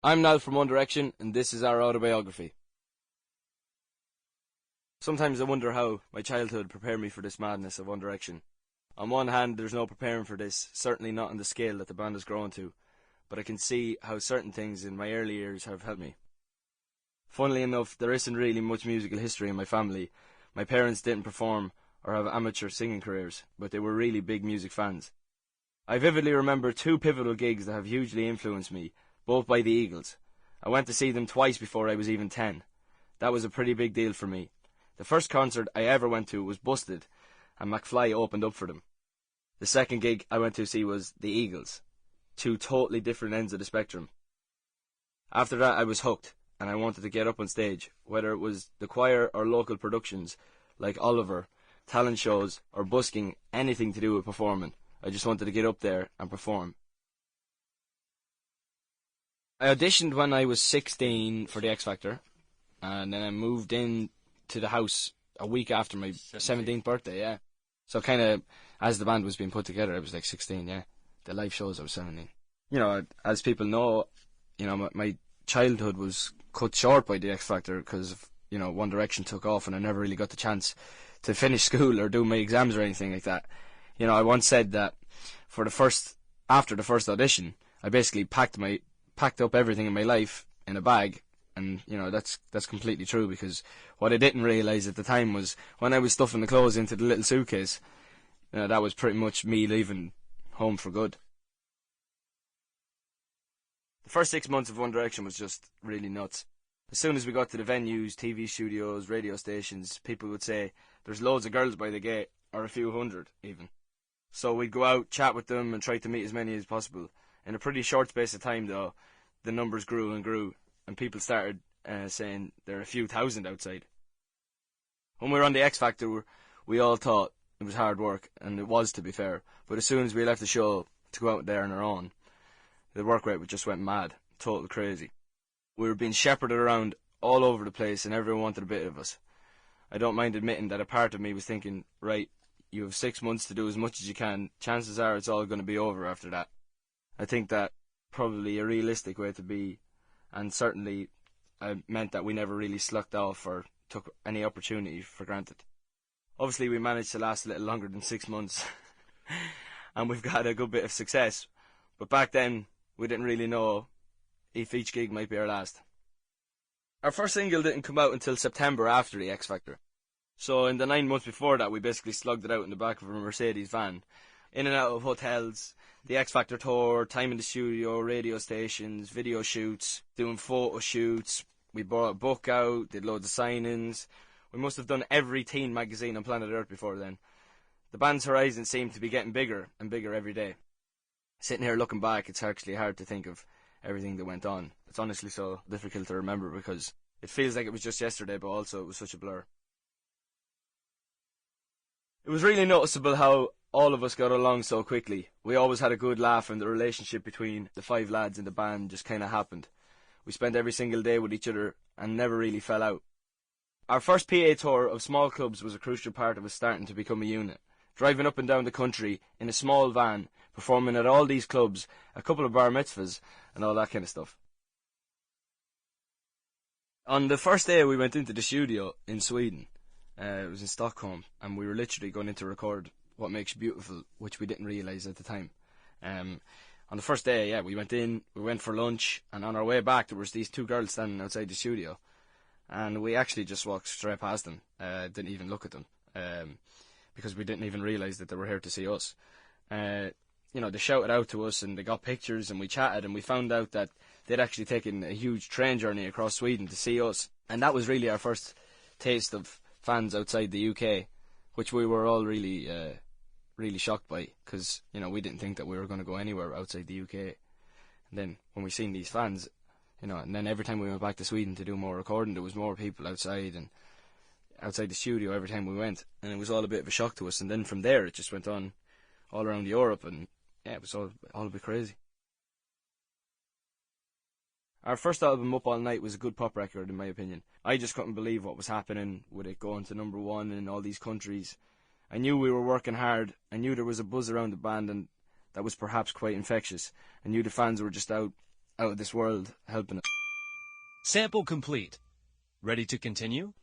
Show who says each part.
Speaker 1: I'm Niall from One Direction, and this is our autobiography. Sometimes I wonder how my childhood prepared me for this madness of One Direction. On one hand, there's no preparing for this, certainly not on the scale that the band has grown to, but I can see how certain things in my early years have helped me. Funnily enough, there isn't really much musical history in my family. My parents didn't perform or have amateur singing careers, but they were really big music fans. I vividly remember two pivotal gigs that have hugely influenced me, both by the Eagles. I went to see them twice before I was even 10. That was a pretty big deal for me. The first concert I ever went to was Busted, and McFly opened up for them. The second gig I went to see was the Eagles. Two totally different ends of the spectrum. After that I was hooked, and I wanted to get up on stage, whether it was the choir or local productions, like Oliver, talent shows, or busking, anything to do with performing. I just wanted to get up there and perform. I auditioned when I was 16 for the X Factor, and then I moved in to the house a week after my 17th birthday, yeah. So kind of, as the band was being put together, I was like 16, yeah. The live shows, I was 17. You know, as people know, you know, my childhood was cut short by the X Factor because, you know, One Direction took off and I never really got the chance to finish school or do my exams or anything like that. You know, I once said that after the first audition, I basically packed up everything in my life in a bag, and you know that's completely true, because what I didn't realise at the time was when I was stuffing the clothes into the little suitcase, you know, that was pretty much me leaving home for good. The first 6 months of One Direction was just really nuts. As soon as we got to the venues, TV studios, radio stations, people would say, "There's loads of girls by the gate," or a few hundred even. So we'd go out, chat with them, and try to meet as many as possible. In a pretty short space of time, though, the numbers grew and grew, and people started saying there are a few thousand outside. When we were on the X Factor, we all thought it was hard work, and it was, to be fair. But as soon as we left the show to go out there on our own, the work rate just went mad, total crazy. We were being shepherded around all over the place, and everyone wanted a bit of us. I don't mind admitting that a part of me was thinking, right, you have 6 months to do as much as you can. Chances are it's all going to be over after that. I think that probably a realistic way to be, and certainly meant that we never really slucked off or took any opportunity for granted. Obviously we managed to last a little longer than 6 months and we've got a good bit of success, but back then we didn't really know if each gig might be our last. Our first single didn't come out until September after the X Factor. So in the 9 months before that, we basically slugged it out in the back of a Mercedes van, in and out of hotels, the X Factor tour, time in the studio, radio stations, video shoots, doing photo shoots. We brought a book out, did loads of signings. We must have done every teen magazine on planet Earth before then. The band's horizon seemed to be getting bigger and bigger every day. Sitting here looking back, it's actually hard to think of everything that went on. It's honestly so difficult to remember because it feels like it was just yesterday, but also it was such a blur. It was really noticeable how all of us got along so quickly. We always had a good laugh, and the relationship between the 5 lads in the band just kind of happened. We spent every single day with each other and never really fell out. Our first PA tour of small clubs was a crucial part of us starting to become a unit. Driving up and down the country in a small van, performing at all these clubs, a couple of bar mitzvahs, and all that kind of stuff. On the first day we went into the studio in Sweden. It was in Stockholm, and we were literally going in to record What Makes You Beautiful, which we didn't realise at the time. On the first day, yeah, we went for lunch, and on our way back there was these 2 girls standing outside the studio, and we actually just walked straight past them, didn't even look at them, because we didn't even realise that they were here to see us. You know, they shouted out to us, and they got pictures, and we chatted, and we found out that they'd actually taken a huge train journey across Sweden to see us, and that was really our first taste of fans outside the UK, which we were all really shocked by, because you know we didn't think that we were going to go anywhere outside the UK. And then when we seen these fans, you know, and then every time we went back to Sweden to do more recording, there was more people outside the studio every time we went, and it was all a bit of a shock to us. And then from there it just went on all around Europe, and yeah, it was all a bit crazy. Our first album, Up All Night, was a good pop record in my opinion. I just couldn't believe what was happening with it going to #1 in all these countries. I knew we were working hard. I knew there was a buzz around the band, and that was perhaps quite infectious. I knew the fans were just out out of this world helping it.
Speaker 2: Sample complete. Ready to continue?